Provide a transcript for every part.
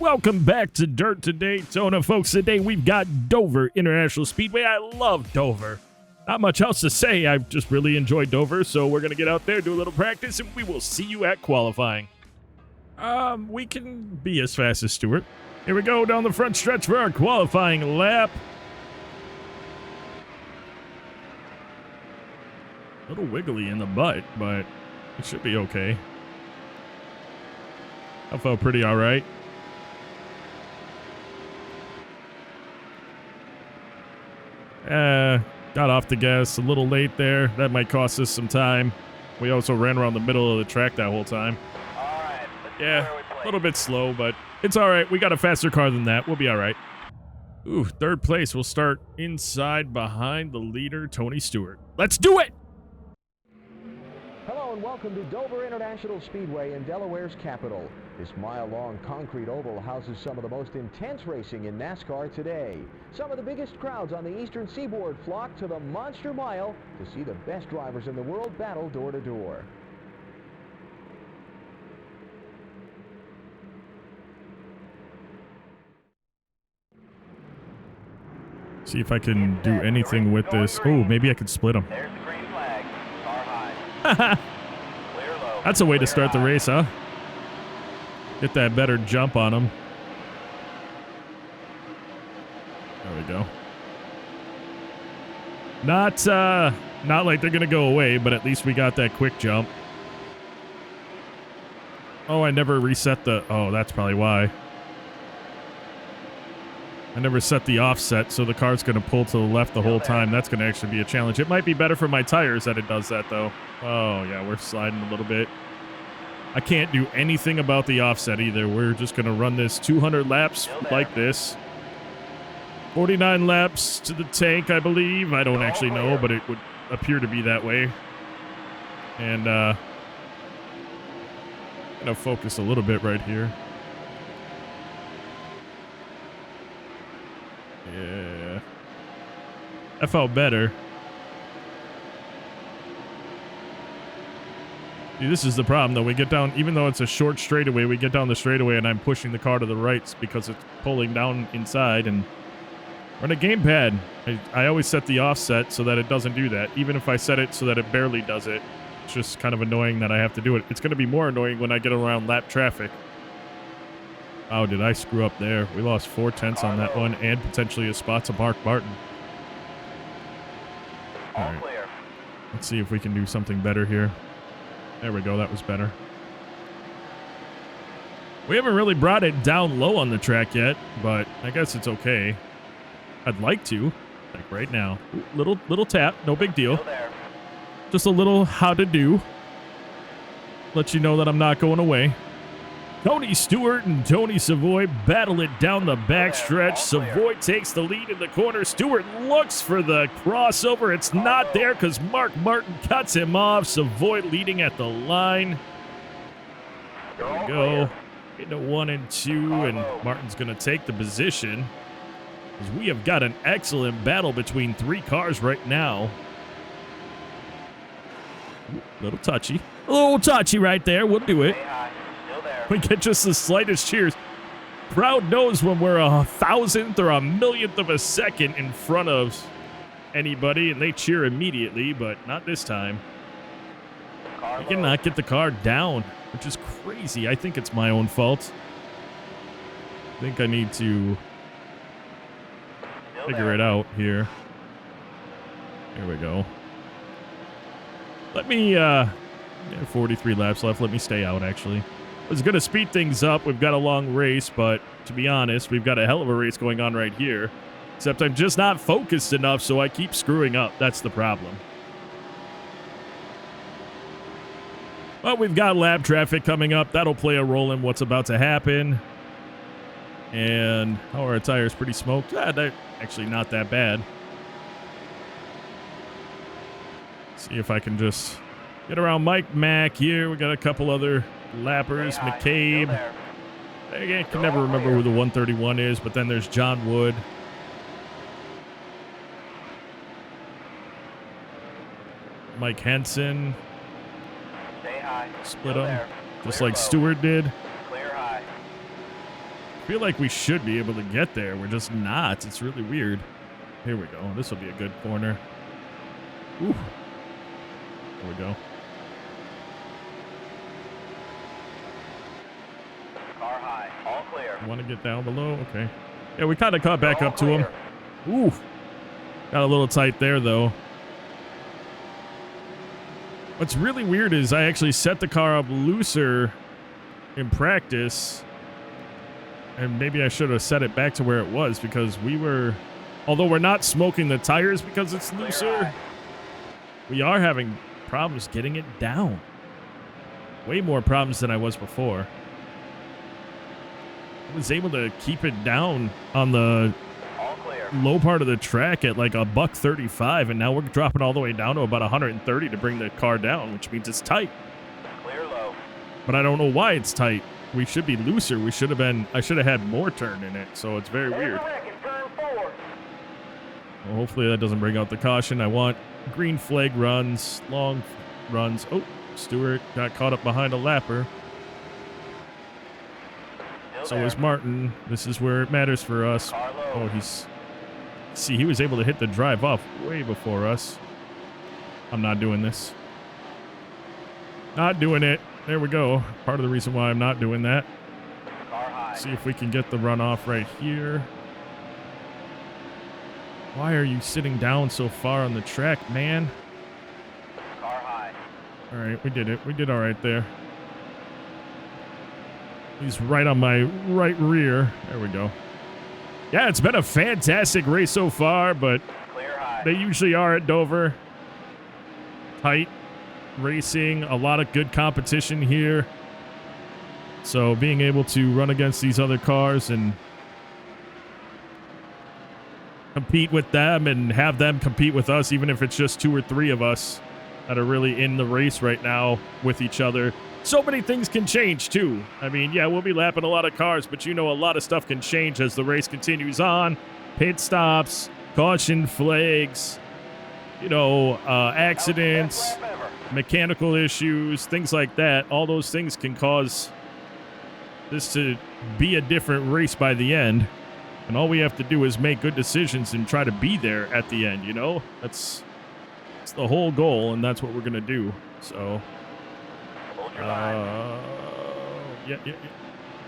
Welcome back to Dirt to Daytona, folks. Today we've got Dover International Speedway. I love Dover. Not much else to say. I've just really enjoyed Dover, so we're going to get out there, do a little practice, and we will see you at qualifying. We can be as fast as Stewart. Here we go down the front stretch for our qualifying lap. A little wiggly in the butt, but it should be okay. I felt pretty all right. Got off the gas a little late there. That might cost us some time. We also ran around the middle of the track that whole time. All right, yeah, a little bit slow, but it's all right. We got a faster car than that. We'll be all right. Ooh, third place. We'll start inside behind the leader, Tony Stewart. Let's do it! Hello and welcome to Dover International Speedway in Delaware's capital. This mile-long concrete oval houses some of the most intense racing in NASCAR today. Some of the biggest crowds on the eastern seaboard flock to the Monster Mile to see the best drivers in the world battle door to door. See if I can do anything with this. Oh, maybe I could split them. There's the green flag. Car high. Clear low. That's a way to start the race, huh? Get that better jump on them. There we go. Not like they're gonna go away, but at least we got that quick jump. Oh, I never reset the... Oh, that's probably why. I never set the offset, so the car's gonna pull to the left the whole time. That's gonna actually be a challenge. It might be better for my tires that it does that, though. Oh, yeah, we're sliding a little bit. I can't do anything about the offset either. We're just going to run this 200 laps like this. 49 laps to the tank, I believe. I don't actually know, but it would appear to be that way. And going to focus a little bit right here. Yeah. That felt better. See, this is the problem, though. We get down, even though it's a short straightaway, we get down the straightaway, and I'm pushing the car to the right because it's pulling down inside. And we're on a gamepad. I always set the offset so that it doesn't do that. Even if I set it so that it barely does it, it's just kind of annoying that I have to do it. It's going to be more annoying when I get around lap traffic. Oh, did I screw up there? We lost 4/10 on that one, and potentially a spot to Mark Martin. All right. Let's see if we can do something better here. There we go. That was better. We haven't really brought it down low on the track yet, but I guess it's okay. I'd like to, like right now. Ooh, little tap, no big deal. Just a little how to do. Let you know that I'm not going away. Tony Stewart and Tony Savoy battle it down the backstretch. Savoy takes the lead in the corner. Stewart looks for the crossover. It's not there because Mark Martin cuts him off. Savoy leading at the line. There we go. Into 1 and 2, and Martin's going to take the position. Because we have got an excellent battle between 3 cars right now. Ooh, little touchy. A little touchy right there. We'll do it. We get just the slightest cheers. Crowd knows when we're 1,000th or 1,000,000th of a second in front of anybody, and they cheer immediately, but not this time. We cannot get the car down, which is crazy. I think it's my own fault. I think I need to figure it out here. Here we go. Let me, 43 laps left. Let me stay out, actually. I was going to speed things up. We've got a long race, but to be honest, we've got a hell of a race going on right here. Except I'm just not focused enough, so I keep screwing up. That's the problem. Well, we've got lap traffic coming up. That'll play a role in what's about to happen. And how are our tires? Pretty smoked? They're actually not that bad. See if I can just get around Mike Mack here. We got a couple other lappers. McCabe. I can never remember who the 131 is, but then there's John Wood. Mike Henson. Split them, just like Stewart did. feel like we should be able to get there. We're just not. It's really weird. Here we go. This will be a good corner. Ooh. There we go. Car high. All clear. Want to get down below? Okay. Yeah, we kind of caught back up to him. Ooh. Got a little tight there, though. What's really weird is I actually set the car up looser in practice. And maybe I should have set it back to where it was because we were... Although we're not smoking the tires because it's looser, we are having problems getting it down. Way more problems than I was before. I was able to keep it down on the low part of the track at like $135, and now we're dropping all the way down to about 130 to bring the car down, which means it's tight. Clear low. But I don't know why it's tight. We should be looser. I should have had more turn in it, so it's very weird. Well, hopefully that doesn't bring out the caution. I want green flag runs, long runs. Oh, Stewart got caught up behind a lapper. So is Martin. This is where it matters for us. Oh, see, he was able to hit the drive off way before us. I'm not doing this. Not doing it. There we go. Part of the reason why I'm not doing that. See if we can get the runoff right here. Why are you sitting down so far on the track, man? Car high. All right, we did it. We did all right there. He's right on my right rear. There we go. Yeah, it's been a fantastic race so far, but they usually are at Dover. Tight racing, a lot of good competition here. So being able to run against these other cars and compete with them and have them compete with us, even if it's just 2 or 3 of us that are really in the race right now with each other. So many things can change too. I mean, yeah, we'll be lapping a lot of cars, but you know, a lot of stuff can change as the race continues on. Pit stops, caution flags, you know, accidents, mechanical issues, things like that. All those things can cause this to be a different race by the end. And all we have to do is make good decisions and try to be there at the end, you know? That's the whole goal, and that's what we're going to do. So, yeah.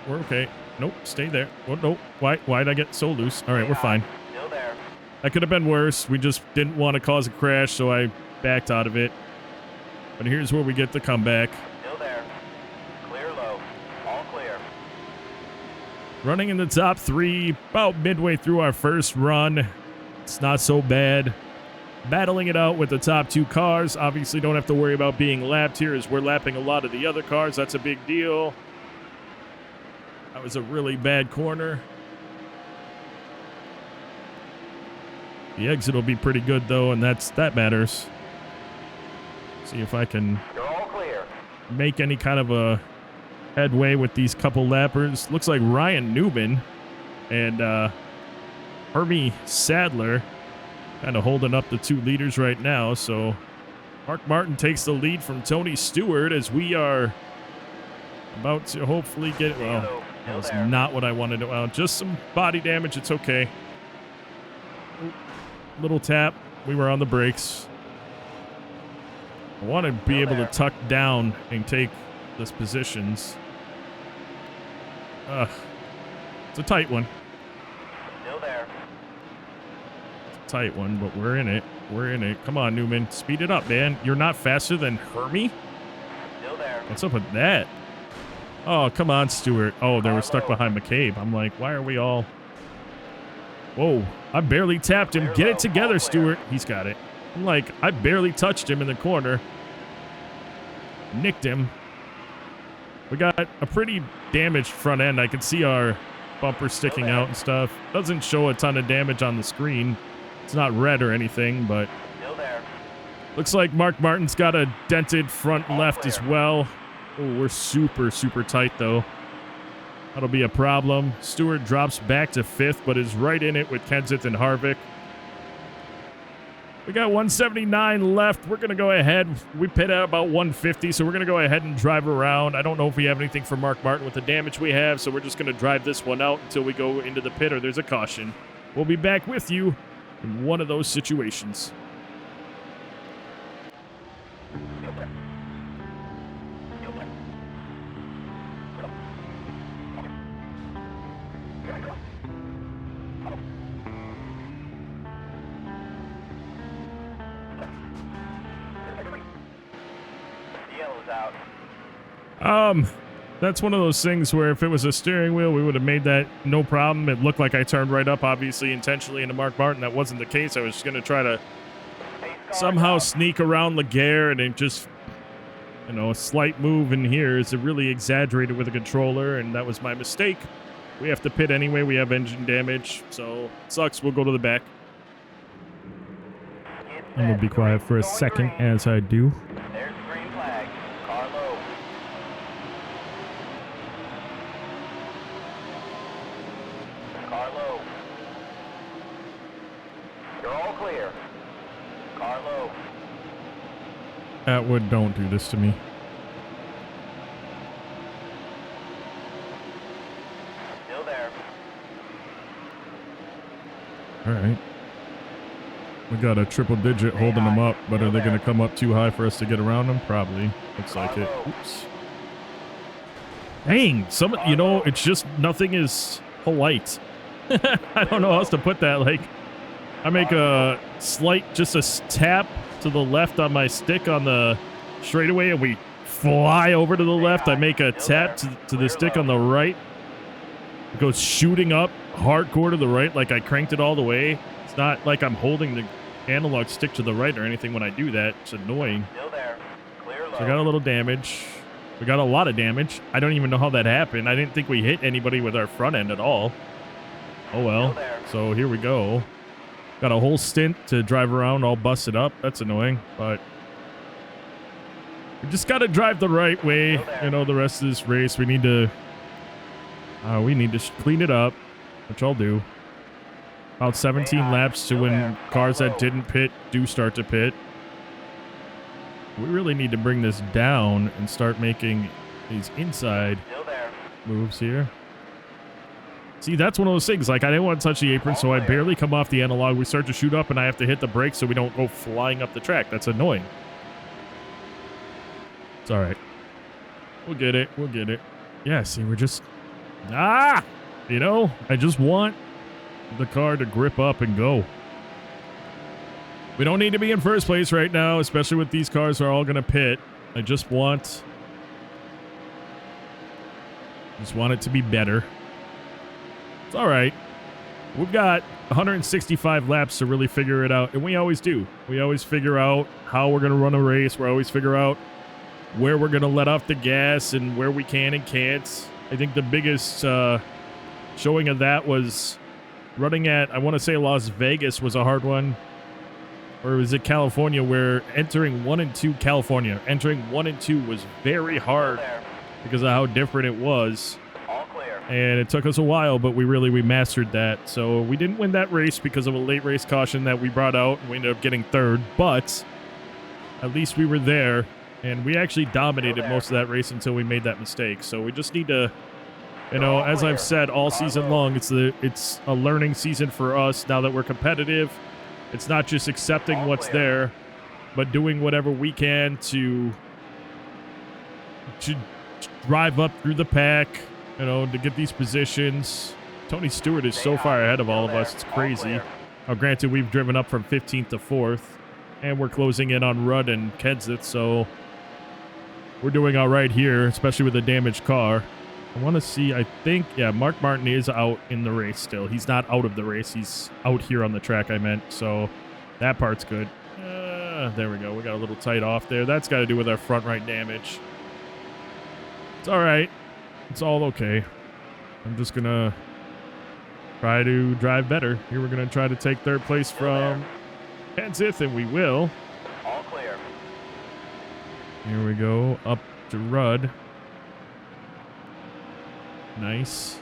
We're okay. Nope, stay there. Oh, nope. Why'd I get so loose? All right, we're fine. Still there. That could have been worse. We just didn't want to cause a crash, so I backed out of it. But here's where we get the comeback. Still there. Clear low. All clear. Running in the top 3, about midway through our first run. It's not so bad. Battling it out with the top 2 cars. Obviously don't have to worry about being lapped here as we're lapping a lot of the other cars. That's a big deal. That was a really bad corner. The exit will be pretty good though, and that matters. See if I can make any kind of a headway with these couple lappers. Looks like Ryan Newman and Hermie Sadler kind of holding up the 2 leaders right now. So Mark Martin takes the lead from Tony Stewart as we are about to hopefully get... Well, that was not what I wanted to... Well, just some body damage. It's okay. Little tap. We were on the brakes. I want to be able to tuck down and take those positions. It's a tight one. Still there. It's a tight one, but we're in it. We're in it. Come on, Newman. Speed it up, man. You're not faster than Hermie? Still there. What's up with that? Oh, come on, Stewart. Oh, they were stuck behind McCabe. I'm like, why are we all... Whoa. I barely tapped him. Get it together, Stewart. He's got it. I'm like, I barely touched him in the corner. Nicked him. We got a pretty damaged front end. I can see our bumper sticking out and stuff. Doesn't show a ton of damage on the screen. It's not red or anything, but looks like Mark Martin's got a dented front left as well. Oh, we're super, super tight, though. That'll be a problem. Stewart drops back to 5th, but is right in it with Kenseth and Harvick. We got 179 left. We're going to go ahead. We pit at about 150, so we're going to go ahead and drive around. I don't know if we have anything for Mark Martin with the damage we have, so we're just going to drive this one out until we go into the pit or there's a caution. We'll be back with you in one of those situations. That's one of those things where if it was a steering wheel, we would have made that no problem. It looked like I turned right up, obviously, intentionally into Mark Martin. That wasn't the case. I was going to try to somehow sneak around Laguerre, and it just, you know, a slight move in here is really exaggerated with the controller, and that was my mistake. We have to pit anyway. We have engine damage, so it sucks. We'll go to the back. I'm going to be quiet for a second as I do. There's the green flag. Car low. Car low. You're all clear. Car low. Atwood, don't do this to me. Still there. All right. We got a triple digit holding them up, but are they going to come up too high for us to get around them? Probably. Looks like it. Oops. Dang, you know, it's just nothing is polite. I don't know how else to put that. Like, I make a slight, just a tap to the left on my stick on the straightaway, and we fly over to the left. I make a tap to the stick on the right. It goes shooting up hardcore to the right, like I cranked it all the way. It's not like I'm holding the analog stick to the right or anything when I do that. It's annoying. Still there. Clear low. So we got a little damage. We got a lot of damage. I don't even know how that happened. I didn't think we hit anybody with our front end at all. Oh well. So here we go. Got a whole stint to drive around all busted up. That's annoying, but we just got to drive the right way. You know, the rest of this race, we need to clean it up, which I'll do. About 17 laps to when cars that didn't pit do start to pit. We really need to bring this down and start making these inside moves here. See, that's one of those things. Like, I didn't want to touch the apron, so I barely come off the analog. We start to shoot up, and I have to hit the brakes so we don't go flying up the track. That's annoying. It's all right. We'll get it. We'll get it. Yeah, see, we're just... You know, I just want the car to grip up and go. We don't need to be in first place right now, especially with these cars are all going to pit. I just want it to be better. It's all right. We've got 165 laps to really figure it out, and we always do. We always figure out how we're going to run a race. We always figure out where we're going to let off the gas and where we can and can't. I think the biggest showing of that was running at, I want to say Las Vegas was a hard one. Or was it California, where entering 1 and 2 California, entering 1 and 2 was very hard because of how different it was. And it took us a while, but we mastered that. So we didn't win that race because of a late race caution that we brought out, and we ended up getting third. But at least we were there, and we actually dominated most of that race until we made that mistake. So we just need to, you know, as I've said all season long, it's a learning season for us now that we're competitive. It's not just accepting what's there, but doing whatever we can to drive up through the pack, you know, to get these positions. Tony Stewart is so far ahead of all of us. It's crazy. Now, granted, we've driven up from 15th to 4th, and we're closing in on Rudd and Kenseth, so we're doing all right here, especially with a damaged car. I want to see, I think, yeah, Mark Martin is out in the race still. He's not out of the race. He's out here on the track, I meant, so that part's good. There we go. We got a little tight off there. That's got to do with our front right damage. It's all right. It's all okay. I'm just going to try to drive better. Here we're going to try to take third place from Kenseth, and we will. All clear. Here we go. Up to Rudd. Nice.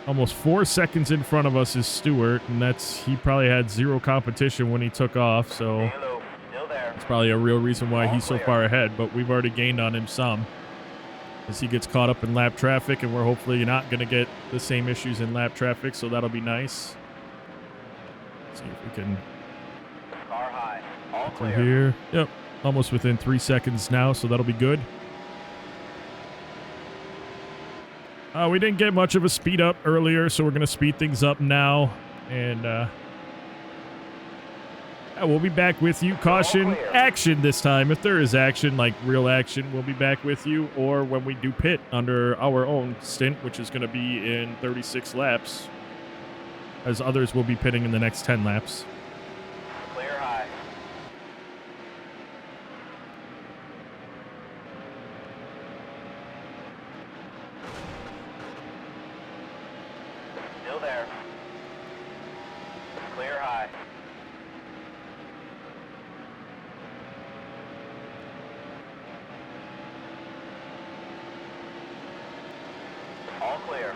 Almost 4 seconds in front of us is Stewart, and he probably had zero competition when he took off, so Stay low. Still there. that's probably a real reason why All he's so clear. far ahead, but we've already gained on him some as he gets caught up in lap traffic, and we're hopefully not going to get the same issues in lap traffic, so that'll be nice. See if we can Car high. All through clear. here. Yep, almost within 3 seconds now, so that'll be good. We didn't get much of a speed up earlier, so we're going to speed things up now. And yeah, we'll be back with you. Caution, action this time. If there is action, like real action, we'll be back with you. Or when we do pit under our own stint, which is going to be in 36 laps, as others will be pitting in the next 10 laps. Clear high. Still there. Clear high. All clear.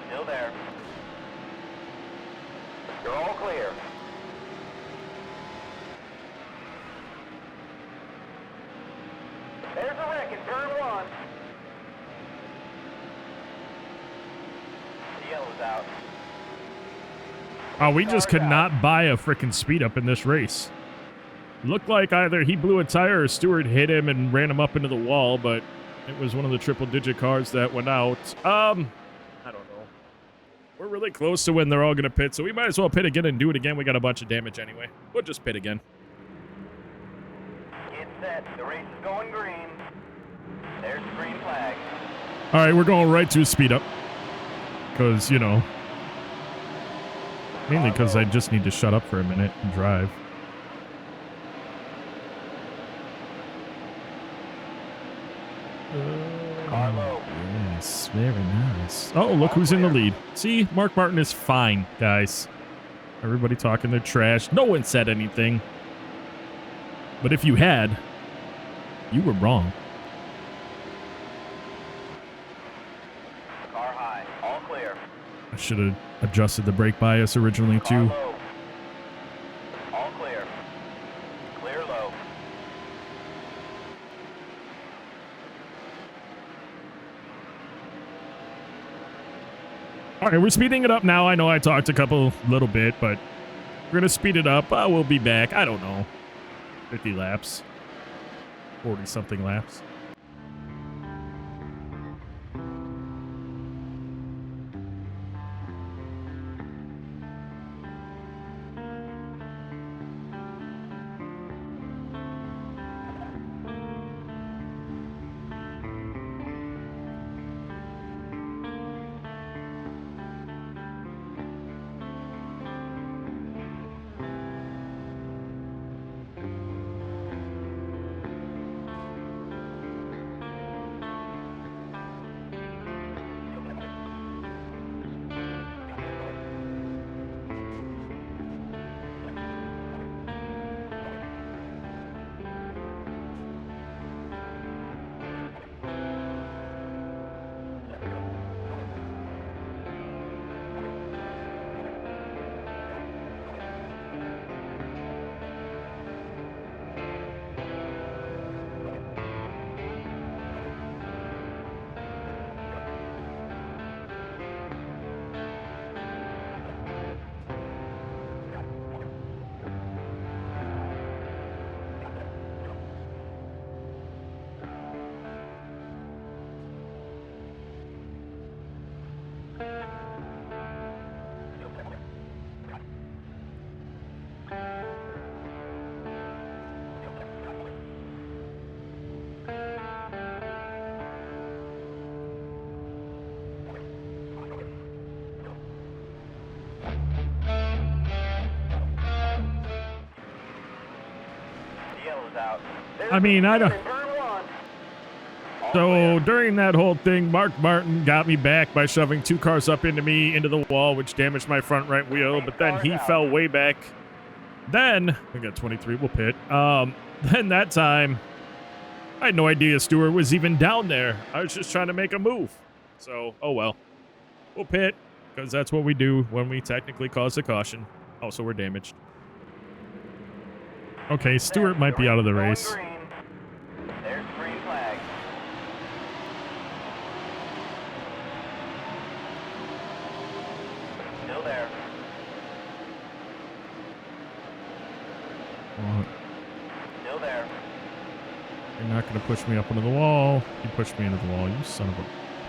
Still there. You're all clear. There's a wreck in turn 1. The yellow's out. We just could not buy a freaking speed up in this race. Looked like either he blew a tire or Stewart hit him and ran him up into the wall, but it was one of the triple-digit cars that went out. I don't know. We're really close to when they're all going to pit, so we might as well pit again and do it again. We got a bunch of damage anyway. We'll just pit again. Get set. The race is going green. There's the green flag. All right, we're going right to a speed up. Because, you know, mainly because I just need to shut up for a minute and drive. Carlo. Yes, very nice. Oh, look who's in the lead. See, Mark Martin is fine, guys. Everybody talking their trash. No one said anything. But if you had, you were wrong. Car high. All clear. I should have adjusted the brake bias originally, too. Car low. All clear. Clear low. All right, we're speeding it up now. I know I talked a little bit, but we're going to speed it up. We'll be back. I don't know. 50 laps. 40-something laps. I mean, I don't... So during that whole thing, Mark Martin got me back by shoving 2 cars up into me into the wall, which damaged my front right wheel. But then he fell way back. Then we got 23. We'll pit. then that time, I had no idea Stewart was even down there. I was just trying to make a move. So, oh well. We'll pit, because that's what we do when we technically cause a caution. Also, we're damaged. Okay, Stewart might be out of the race. Green. There's the green flag. Still there. Still there. You're not going to push me up into the wall. You pushed me into the wall, you son of a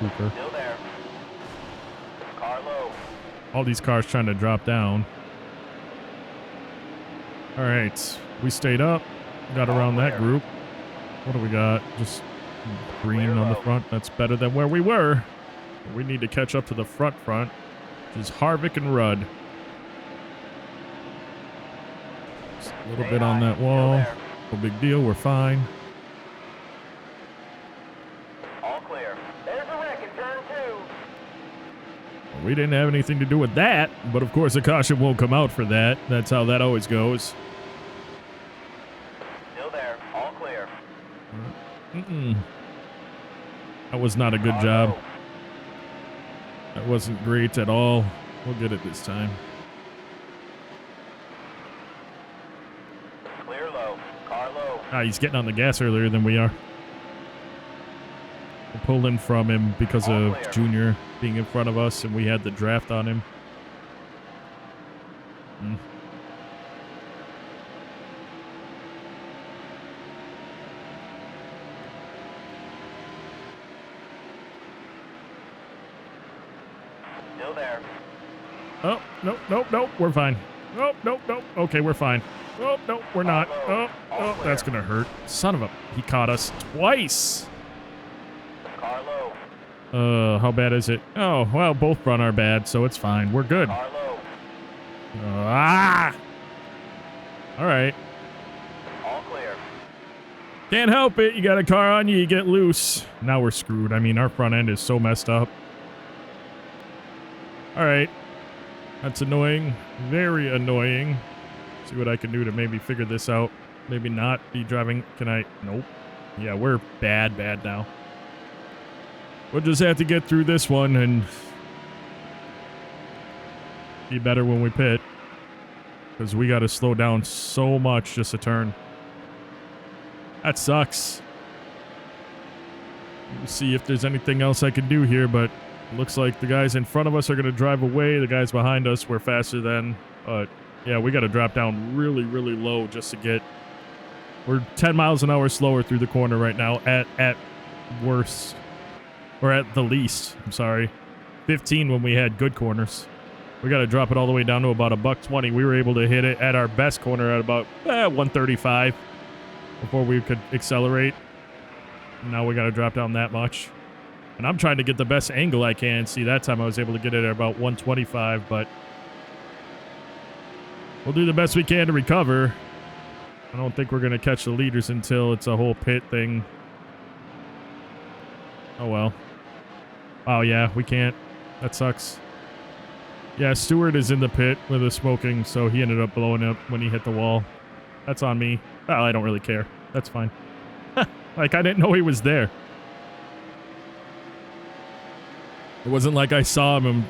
pooper. Still there. Car low. All these cars trying to drop down. All right, we stayed up. Got around that group. What do we got? Just green on the front. That's better than where we were. We need to catch up to the front, which is Harvick and Rudd. Just a little bit on that wall. No big deal. We're fine. All clear. There's a wreck in turn 2. We didn't have anything to do with that, but of course a caution won't come out for that. That's how that always goes. Still there. All clear. That was not a good job. That wasn't great at all. We'll get it this time. Clear low. Car low. Ah, he's getting on the gas earlier than we are. We pulled in from him because of Junior being in front of us, and we had the draft on him. Still there. Oh, nope, we're fine. Oh, nope, okay, we're fine. Oh, nope, we're not. Oh, that's gonna hurt. Son of a, he caught us twice. Car low. How bad is it? Oh, well, both front are bad, so it's fine. We're good. Car low. All right. All clear. Can't help it. You got a car on you, you get loose. Now we're screwed. I mean, our front end is so messed up. All right. That's annoying. Very annoying. See what I can do to maybe figure this out. Maybe not be driving. Can I? Nope. Yeah, we're bad now. We'll just have to get through this one and be better when we pit. Because we got to slow down so much just a turn. That sucks. We'll see if there's anything else I can do here, but it looks like the guys in front of us are going to drive away. The guys behind us were faster than. But yeah, we got to drop down really, really low just to get. We're 10 miles an hour slower through the corner right now at worst. Or at the least, I'm sorry. 15 when we had good corners. We got to drop it all the way down to about $120. We were able to hit it at our best corner at about 135 before we could accelerate. Now we got to drop down that much. And I'm trying to get the best angle I can. See, that time I was able to get it at about 125, but we'll do the best we can to recover. I don't think we're going to catch the leaders until it's a whole pit thing. Oh, well. Oh, yeah, we can't. That sucks. Yeah, Stewart is in the pit with the smoking, so he ended up blowing up when he hit the wall. That's on me. Well, I don't really care. That's fine. Like, I didn't know he was there. It wasn't like I saw him and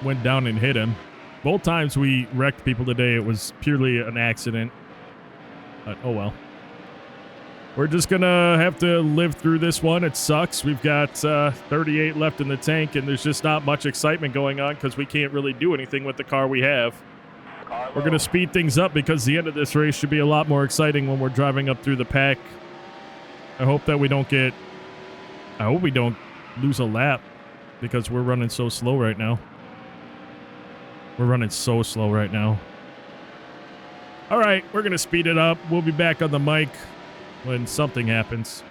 went down and hit him. Both times we wrecked people today, it was purely an accident. But, oh well. We're just gonna have to live through this one. It sucks. We've got 38 left in the tank, and there's just not much excitement going on because we can't really do anything with the car we have. We're gonna speed things up because the end of this race should be a lot more exciting when we're driving up through the pack. I hope that we don't get... I hope we don't lose a lap because we're running so slow right now. We're running so slow right now. All right, we're gonna speed it up. We'll be back on the mic when something happens.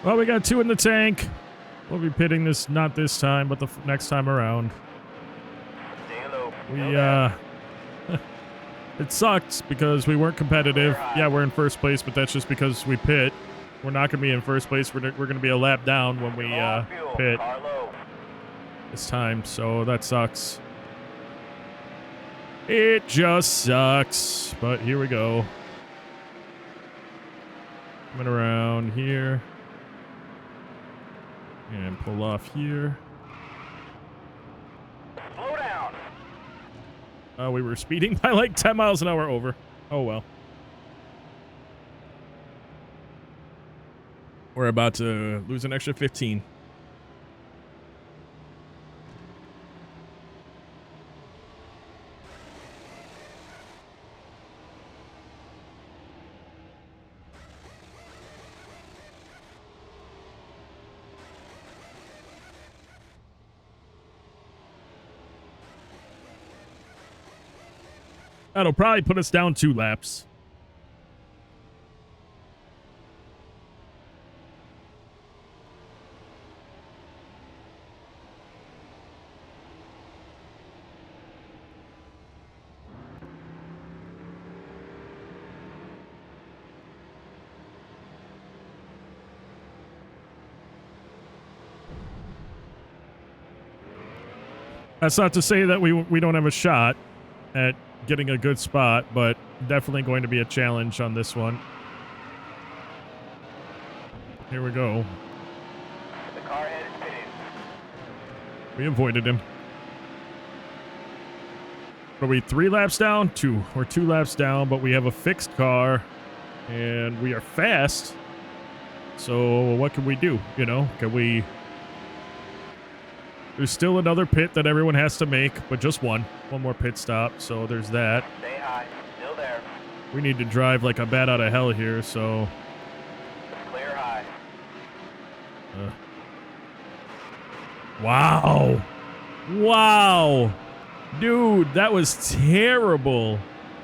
Well, we got 2 in the tank. We'll be pitting this, not this time, but the next time around. Stay low. We, it sucks because we weren't competitive. Yeah, we're in first place, but that's just because we pit. We're not going to be in first place. We're going to be a lap down when we pit this time, so that sucks. It just sucks, but here we go. Coming around here. And pull off here. Slow down. We were speeding by like 10 miles an hour over. Oh well. We're about to lose an extra 15. That'll probably put us down 2 laps. That's not to say that we don't have a shot at getting a good spot, but definitely going to be a challenge on this one. Here we go. The car head is pitting. We avoided him. Are we 3 laps down? 2. We're 2 laps down, but we have a fixed car, and we are fast. So what can we do? You know, can we... There's still another pit that everyone has to make, but just one more pit stop, so there's that. Stay high. Still there. We need to drive like a bat out of hell here, so... Clear high. Wow. Wow. Dude, that was terrible.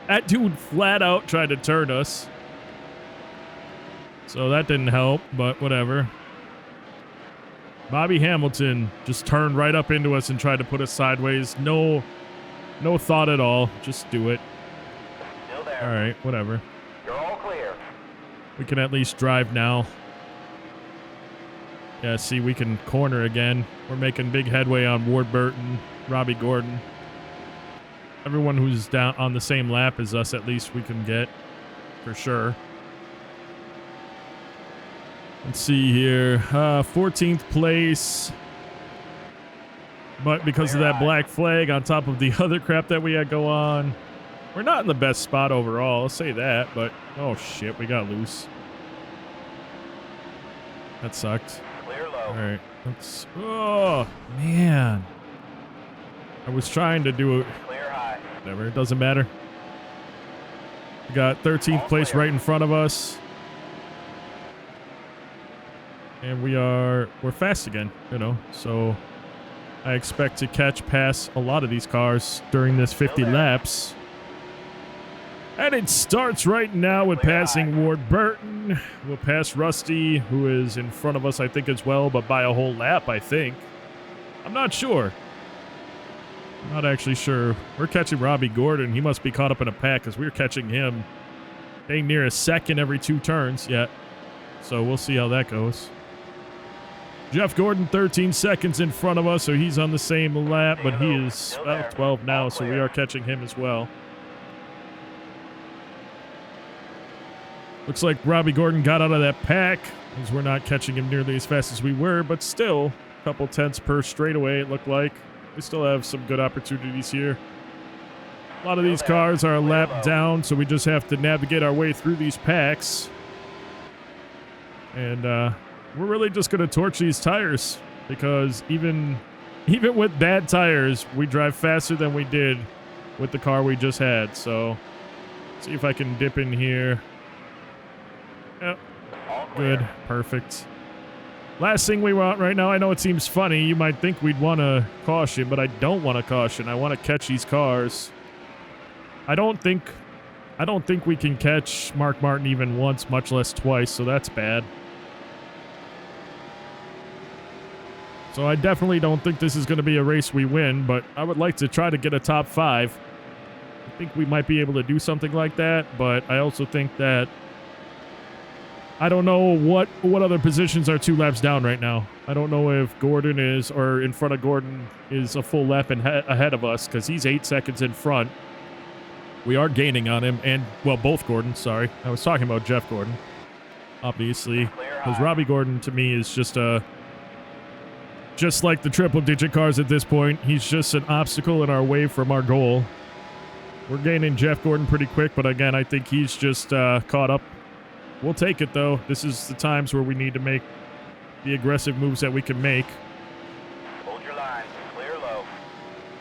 That dude flat out tried to turn us. So that didn't help, but whatever. Bobby Hamilton just turned right up into us and tried to put us sideways. No thought at all. Just do it. Still there. All right, whatever. You're all clear. We can at least drive now. Yeah, see, we can corner again. We're making big headway on Ward Burton, Robbie Gordon. Everyone who's down on the same lap as us, at least we can get for sure. Let's see here. 14th place. But because of that black flag on top of the other crap that we had go on, we're not in the best spot overall. I'll say that, but oh shit, we got loose. That sucked. Clear low. All right, let's. Oh man, I was trying to do it. Clear high. Whatever, it doesn't matter. We got 13th place right in front of us. And we're fast again, you know, so I expect to pass a lot of these cars during this 50 laps. And it starts right now with passing Ward Burton. We'll pass Rusty, who is in front of us, I think, as well, but by a whole lap, I think. I'm not sure. I'm not actually sure. We're catching Robbie Gordon. He must be caught up in a pack because we're catching him dang near a second every 2 turns. Yeah. So we'll see how that goes. Jeff Gordon, 13 seconds in front of us, so he's on the same lap, but he is 12 now, so we are catching him as well. Looks like Robbie Gordon got out of that pack, because we're not catching him nearly as fast as we were, but still, a couple tenths per straightaway, it looked like. We still have some good opportunities here. A lot of these cars are a lap down, so we just have to navigate our way through these packs. And, we're really just going to torch these tires because even with bad tires, we drive faster than we did with the car we just had. So, see if I can dip in here. Yep. Good. Perfect. Last thing we want right now, I know it seems funny. You might think we'd want to caution, but I don't want to caution. I want to catch these cars. I don't think we can catch Mark Martin even once, much less twice, so that's bad. So I definitely don't think this is going to be a race we win, but I would like to try to get a top 5. I think we might be able to do something like that, but I also think that I don't know what other positions are 2 laps down right now. I don't know if Gordon is, or in front of Gordon is a full lap ahead of us, because he's 8 seconds in front. We are gaining on him, and, well, both Gordons, sorry. I was talking about Jeff Gordon, obviously, because Robbie Gordon, to me, is just like the triple-digit cars at this point. He's just an obstacle in our way from our goal. We're gaining Jeff Gordon pretty quick, but again, I think he's just caught up. We'll take it, though. This is the times where we need to make the aggressive moves that we can make. Hold your line. Clear low.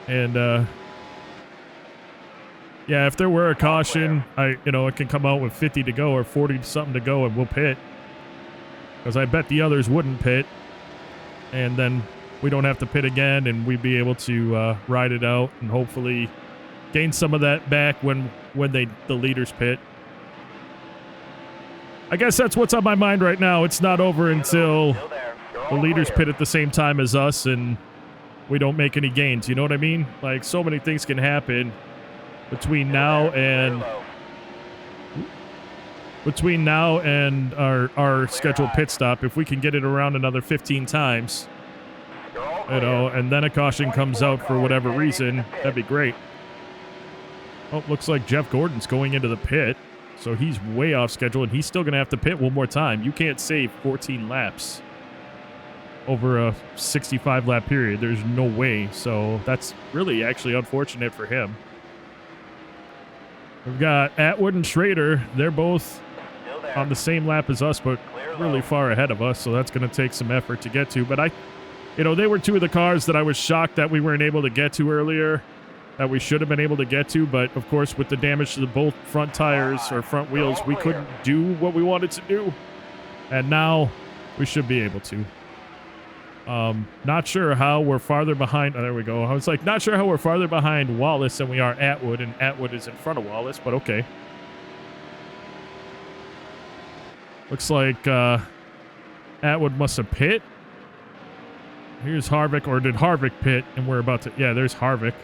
And, yeah, if there were a caution, it can come out with 50 to go or 40 something to go, and we'll pit. Because I bet the others wouldn't pit. And then we don't have to pit again, and we'd be able to ride it out and hopefully gain some of that back when the leaders pit. I guess that's what's on my mind right now. It's not over until the leaders pit at the same time as us and we don't make any gains. You know what I mean? Like, so many things can happen between now and our scheduled pit stop. If we can get it around another 15 times, and then a caution comes out for whatever reason, that'd be great. Oh, looks like Jeff Gordon's going into the pit. So he's way off schedule, and he's still going to have to pit one more time. You can't save 14 laps over a 65-lap period. There's no way. So that's really actually unfortunate for him. We've got Atwood and Schrader. They're both on the same lap as us, but really far ahead of us. So that's going to take some effort to get to. But they were 2 of the cars that I was shocked that we weren't able to get to earlier, that we should have been able to get to, but of course with the damage to both front tires or front wheels, we couldn't do what we wanted to do, and now we should be able to. Not sure how we're farther behind. Oh, there we go. I was like, not sure how we're farther behind Wallace than we are Atwood, and Atwood is in front of Wallace, but okay. Looks like Atwood must have pit. Here's Harvick, or did Harvick pit? And we're about to, yeah, there's Harvick.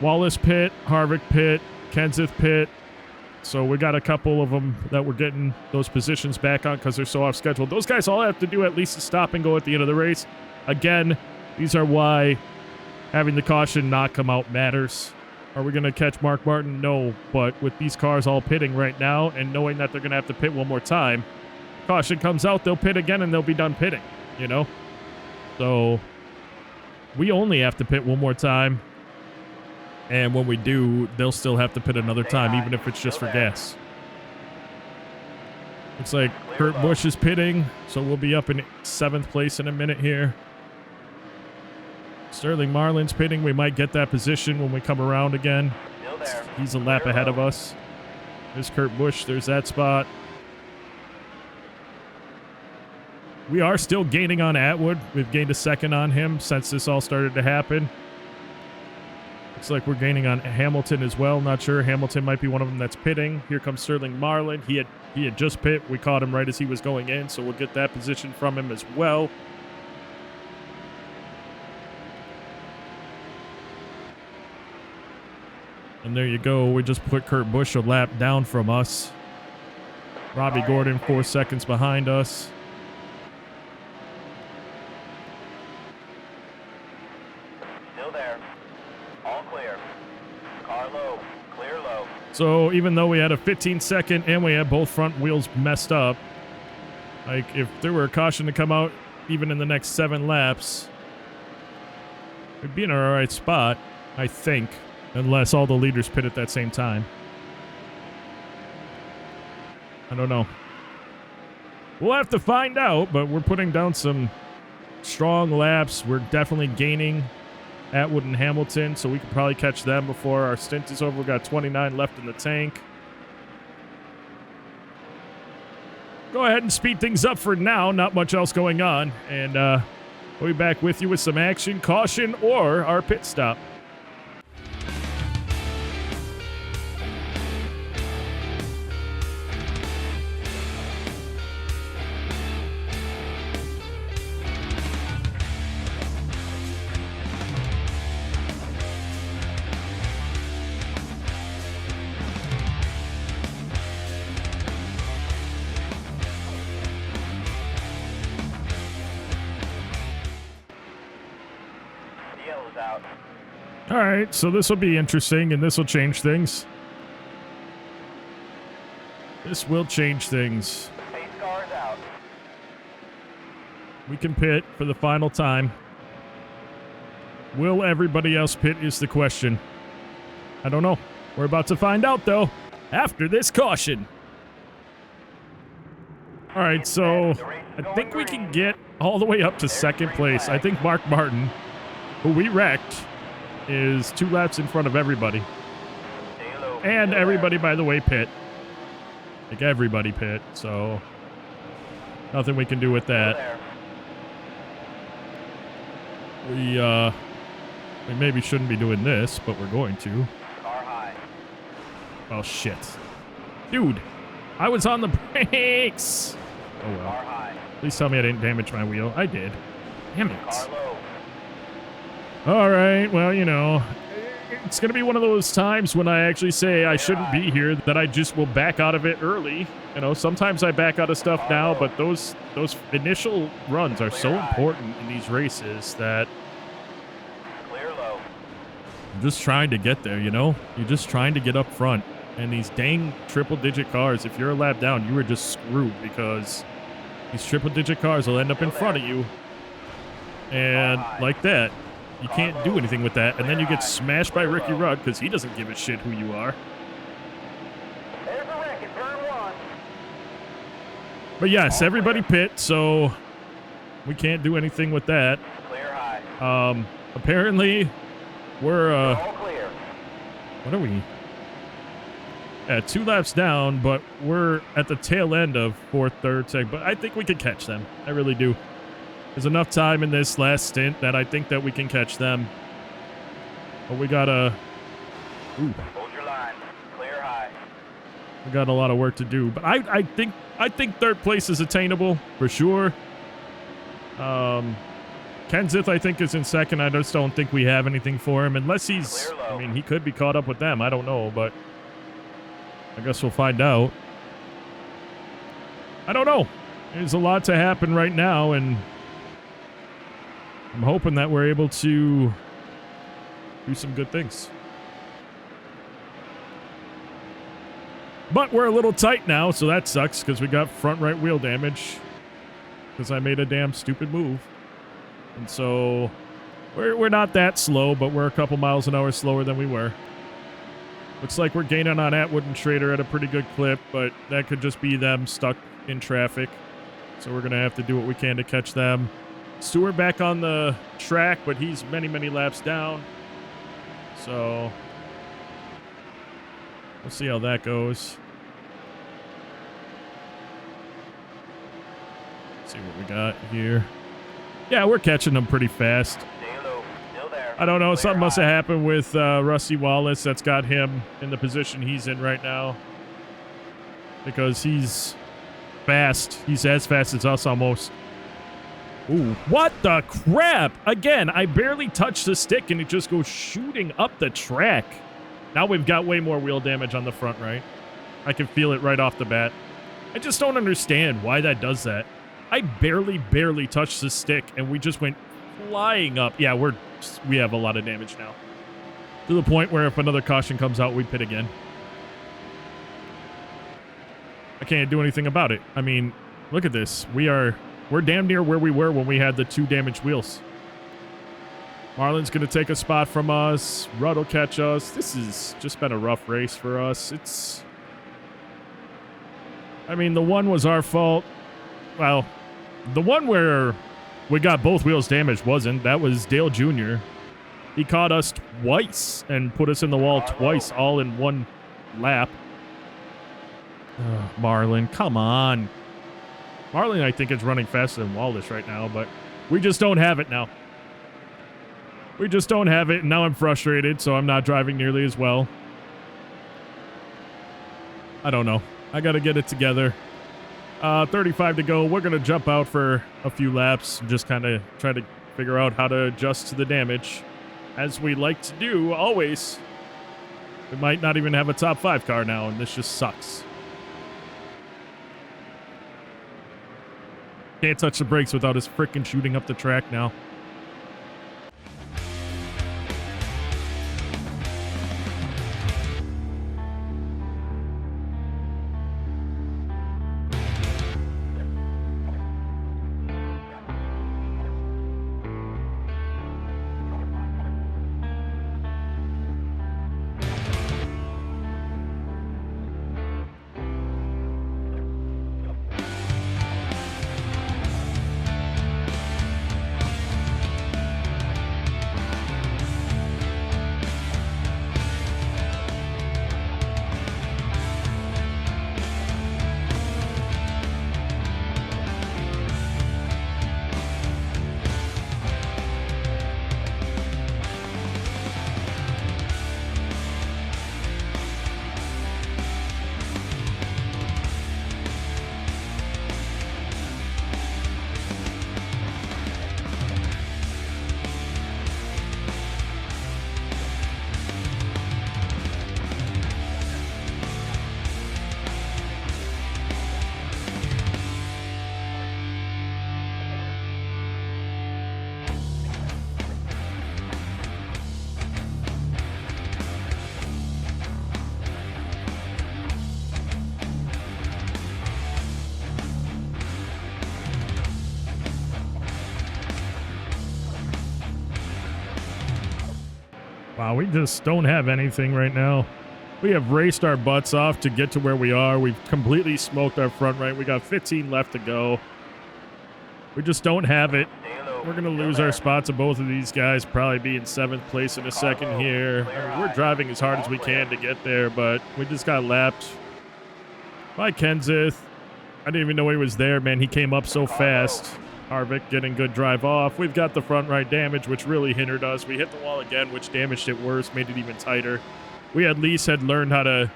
Wallace pit, Harvick pit, Kenseth pit. So we got a couple of them that we're getting those positions back on because they're so off schedule. Those guys all have to do at least a stop and go at the end of the race. Again, these are why having the caution not come out matters. Are we going to catch Mark Martin? No, but with these cars all pitting right now and knowing that they're going to have to pit one more time, caution comes out, they'll pit again and they'll be done pitting, So we only have to pit one more time. And when we do, they'll still have to pit another time, even if it's just for gas. Looks like Kurt Busch is pitting, so we'll be up in 7th place in a minute here. Sterling Marlin's pitting. We might get that position when we come around again. He's a lap ahead of us. There's Kurt Busch. There's that spot. We are still gaining on Atwood. We've gained a second on him since this all started to happen. Looks like we're gaining on Hamilton as well. Not sure. Hamilton might be one of them that's pitting. Here comes Sterling Marlin. He had just pit. We caught him right as he was going in, so we'll get that position from him as well. And there you go. We just put Kurt Busch a lap down from us. Robbie Gordon 4 seconds behind us. So even though we had a 15-second and we had both front wheels messed up, like if there were a caution to come out even in the next 7 laps, we'd be in our right spot, I think, unless all the leaders pit at that same time. I don't know. We'll have to find out, but we're putting down some strong laps. We're definitely gaining Atwood and Hamilton, so we can probably catch them before our stint is over. We've got 29 left in the tank. Go ahead and speed things up for now. Not much else going on. And we'll be back with you with some action, caution, or our pit stop. out. All right, so this will be interesting, and this will change things. This will change things. Pace car is out. We can pit for the final time. Will everybody else pit is the question. I don't know. We're about to find out, though, after this caution. All right, so I think we can get all the way up to second place. I think Mark Martin, who we wrecked, is 2 laps in front of everybody. And everybody, by the way, pit. Like, everybody pit, so nothing we can do with that. We maybe shouldn't be doing this, but we're going to. Car high. Oh, shit. Dude, I was on the brakes. Oh, well. Car high. Please tell me I didn't damage my wheel. I did. Damn it. Car low. All right, well, you know, it's going to be one of those times when I actually say I shouldn't be here, that I just will back out of it early. You know, sometimes I back out of stuff now, but those initial runs are so important in these races that Clear low. I'm just trying to get there, you know? You're just trying to get up front. And these dang triple-digit cars, if you're a lap down, you are just screwed because these triple-digit cars will end up in front of you. And like that. You can't do anything with that, and then you get smashed by Ricky Rudd because he doesn't give a shit who you are. There's a wreck in turn 1. But yes, everybody pit, so we can't do anything with that. Clear high. Apparently, we're, All clear. what are we? Yeah, 2 laps down, but we're at the tail end of 4th, 3rd, 2nd, but I think we could catch them. I really do. There's enough time in this last stint that I think that we can catch them. But we gotta... Ooh. Hold your line. Clear high. We got a lot of work to do. But I think 3rd place is attainable, for sure. Kenseth, I think, is in 2nd. I just don't think we have anything for him. Unless he's... I mean, he could be caught up with them. I don't know, but... I guess we'll find out. I don't know. There's a lot to happen right now, and... I'm hoping that we're able to do some good things. But we're a little tight now, so that sucks because we got front right wheel damage because I made a damn stupid move. And so we're not that slow, but we're a couple miles an hour slower than we were. Looks like we're gaining on Atwood and Schrader at a pretty good clip, but that could just be them stuck in traffic. So we're going to have to do what we can to catch them. Stewart back on the track, but he's many, many laps down. So we'll see how that goes. See what we got here. Yeah, we're catching them pretty fast. I don't know. Something must have happened with Rusty Wallace that's got him in the position he's in right now. Because he's fast. He's as fast as us almost. Ooh, what the crap? Again, I barely touched the stick and it just goes shooting up the track. Now we've got way more wheel damage on the front right. I can feel it right off the bat. I just don't understand why that does that. I barely touched the stick and we just went flying up. Yeah, we have a lot of damage now. To the point where if another caution comes out, we pit again. I can't do anything about it. I mean, look at this. We're damn near where we were when we had the 2 damaged wheels. Marlon's going to take a spot from us. Rudd will catch us. This has just been a rough race for us. I mean, the one was our fault. Well, the one where we got both wheels damaged wasn't. That was Dale Jr. He caught us twice and put us in the wall twice, all in one lap. Marlon, come on. Marlon, I think, is running faster than Wallace right now, but we just don't have it now. We just don't have it, and now I'm frustrated, so I'm not driving nearly as well. I don't know. I got to get it together. 35 to go. We're going to jump out for a few laps and just kind of try to figure out how to adjust to the damage. As we like to do, always. We might not even have a top 5 car now, and this just sucks. Can't touch the brakes without us freaking shooting up the track now. Wow, we just don't have anything right now. We have raced our butts off to get to where we are. We've completely smoked our front right. We got 15 left to go. We just don't have it. We're going to lose our spot to both of these guys, probably be in 7th place in a second here. I mean, we're driving as hard as we can to get there, but we just got lapped by Kenseth. I didn't even know he was there, man. He came up so fast. Harvick getting good drive off. We've got the front right damage, which really hindered us. We hit the wall again, which damaged it worse, made it even tighter. We at least had learned how to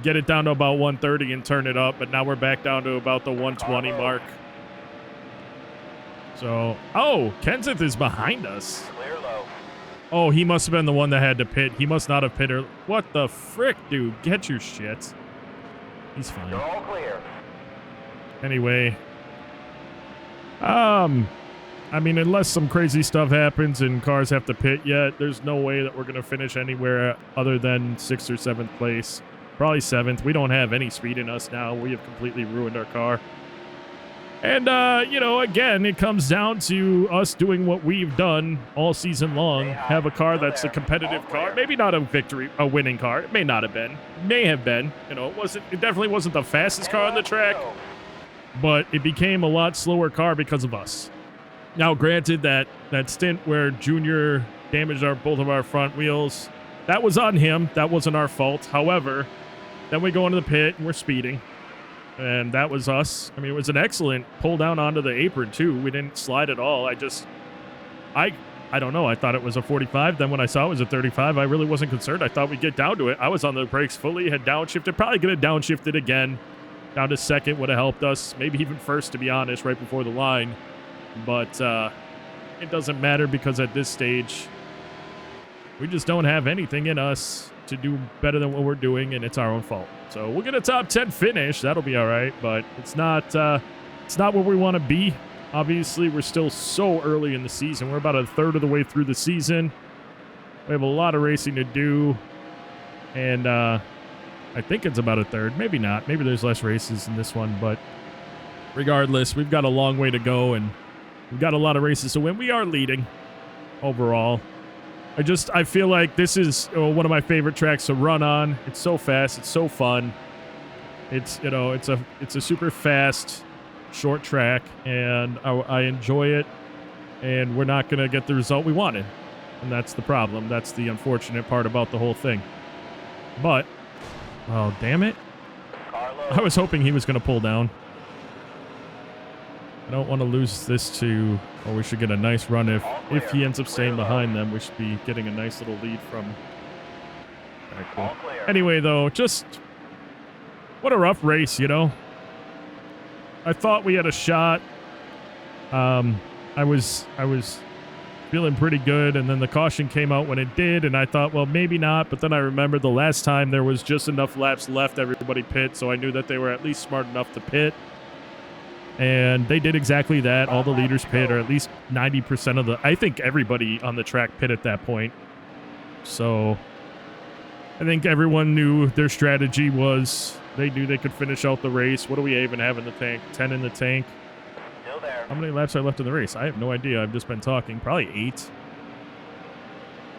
get it down to about 130 and turn it up, but now we're back down to about the 120 mark. So, oh, Kenseth is behind us. Clear low. Oh, he must have been the one that had to pit. He must not have pitted. What the frick, dude? Get your shit. He's fine. You're all clear. Anyway, I mean, unless some crazy stuff happens and cars have to pit yet, there's no way that we're going to finish anywhere other than 6th or 7th place. Probably 7th. We don't have any speed in us now. We have completely ruined our car. And, you know, again, it comes down to us doing what we've done all season long. Have a car that's a competitive car. Maybe not a winning car. It may not have been. May have been. You know, it definitely wasn't the fastest car on the track. But it became a lot slower car because of us. Now, granted, that stint where Junior damaged both of our front wheels, that was on him. That wasn't our fault. However, then we go into the pit and we're speeding. And that was us. I mean, it was an excellent pull down onto the apron, too. We didn't slide at all. I don't know. I thought it was a 45. Then when I saw it was a 35, I really wasn't concerned. I thought we'd get down to it. I was on the brakes fully, had downshifted. Probably going to downshift it again. Down to 2nd would have helped us. Maybe even 1st, to be honest, right before the line. But it doesn't matter because at this stage, we just don't have anything in us to do better than what we're doing, and it's our own fault. So we'll get a top 10 finish. That'll be all right, but it's not where we want to be. Obviously, we're still so early in the season. We're about a third of the way through the season. We have a lot of racing to do, and I think it's about a third. Maybe not. Maybe there's less races in this one, but regardless, we've got a long way to go, and we've got a lot of races to win. We are leading overall. I feel like this is one of my favorite tracks to run on. It's so fast. It's so fun. It's a super fast, short track, and I enjoy it. And we're not going to get the result we wanted. And that's the problem. That's the unfortunate part about the whole thing. But, oh, damn it. I was hoping he was going to pull down. I don't want to lose this to, or we should get a nice run if he ends up staying behind them. We should be getting a nice little lead from. Okay, cool. Anyway, though, just what a rough race, you know. I thought we had a shot. I was feeling pretty good, and then the caution came out when it did, and I thought, well, maybe not. But then I remembered the last time there was just enough laps left, everybody pit, so I knew that they were at least smart enough to pit. And they did exactly that. All the leaders pit, or at least 90% of I think everybody on the track pit at that point. So I think everyone knew their strategy was they knew they could finish out the race. What do we even have in the tank? 10 in the tank. Still there. How many laps are left in the race? I have no idea. I've just been talking. Probably 8.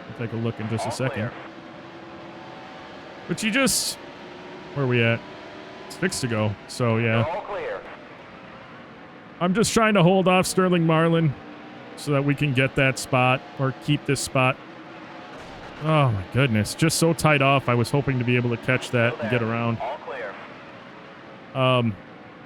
I'll take a look in just a second. But where are we at? It's fixed to go. So, yeah. All clear. I'm just trying to hold off Sterling Marlin so that we can get that spot or keep this spot. Oh, my goodness. Just so tight off. I was hoping to be able to catch that and get around. All clear.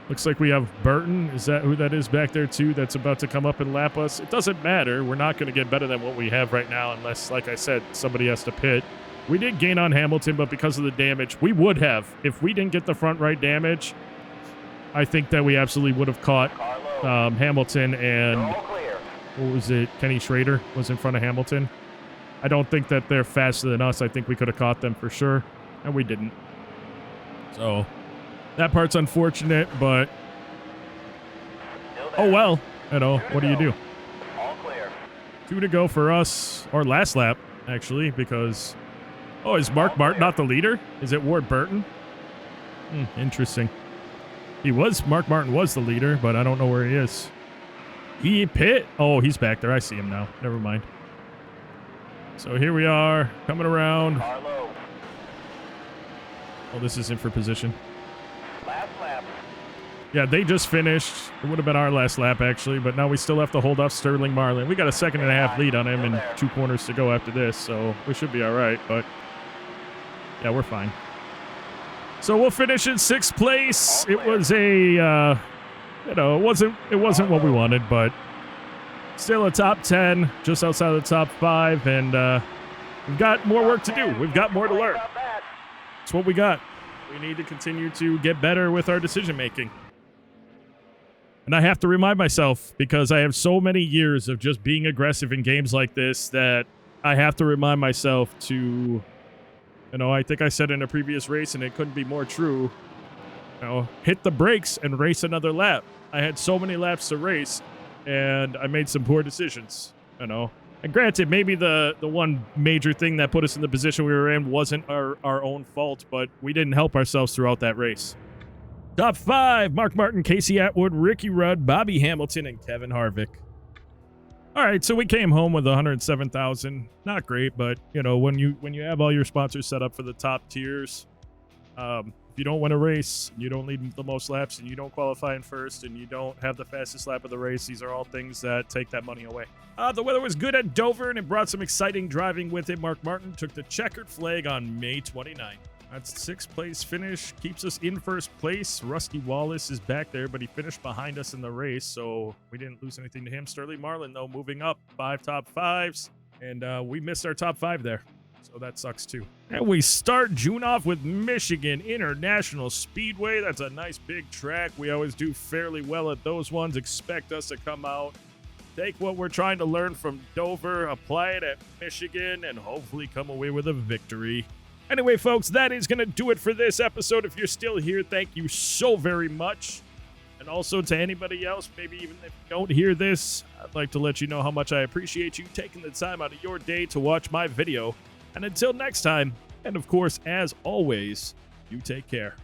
Looks like we have Burton. Is that who that is back there, too, that's about to come up and lap us? It doesn't matter. We're not going to get better than what we have right now unless, like I said, somebody has to pit. We did gain on Hamilton, but because of the damage, we would have. If we didn't get the front right damage, I think that we absolutely would have caught Hamilton and what was it? Kenny Schrader was in front of Hamilton. I don't think that they're faster than us. I think we could have caught them for sure, and we didn't. So that part's unfortunate, but oh well. You know, what do you do? All clear. 2 to go for us, or last lap actually, because is Mark Martin not the leader? Is it Ward Burton? Interesting. Mark Martin was the leader, but I don't know where he is. He pit? Oh, he's back there. I see him now. Never mind. So here we are, coming around. Car low. Oh, this is in for position. Last lap. Yeah, they just finished. It would have been our last lap, actually, but now we still have to hold off Sterling Marlin. We got a 2.5 lead on him and 2 corners to go after this, so we should be all right, but yeah, we're fine. So we'll finish in 6th place. It was a, it wasn't what we wanted, but still a top 10, just outside of the top 5, and we've got more work to do. We've got more to learn. That's what we got. We need to continue to get better with our decision making. And I have to remind myself, because I have so many years of just being aggressive in games like this, that I have to remind myself to, I think I said in a previous race, and it couldn't be more true, hit the brakes and race another lap. I had so many laps to race, and I made some poor decisions, And granted, maybe the one major thing that put us in the position we were in wasn't our own fault, but we didn't help ourselves throughout that race. Top 5, Mark Martin, Casey Atwood, Ricky Rudd, Bobby Hamilton, and Kevin Harvick. All right, so we came home with 107,000. Not great, but, when you have all your sponsors set up for the top tiers, if you don't win a race, you don't lead the most laps, and you don't qualify in first, and you don't have the fastest lap of the race, these are all things that take that money away. The weather was good at Dover, and it brought some exciting driving with it. Mark Martin took the checkered flag on May 29th. That's 6th place finish, keeps us in 1st place. Rusty Wallace is back there, but he finished behind us in the race, so we didn't lose anything to him. Sterling Marlin, though, moving up 5 top 5s, and we missed our top 5 there. So that sucks too. And we start June off with Michigan International Speedway. That's a nice big track. We always do fairly well at those ones. Expect us to come out, take what we're trying to learn from Dover, apply it at Michigan, and hopefully come away with a victory. Anyway, folks, that is going to do it for this episode. If you're still here, thank you so very much. And also to anybody else, maybe even if you don't hear this, I'd like to let you know how much I appreciate you taking the time out of your day to watch my video. And until next time, and of course, as always, you take care.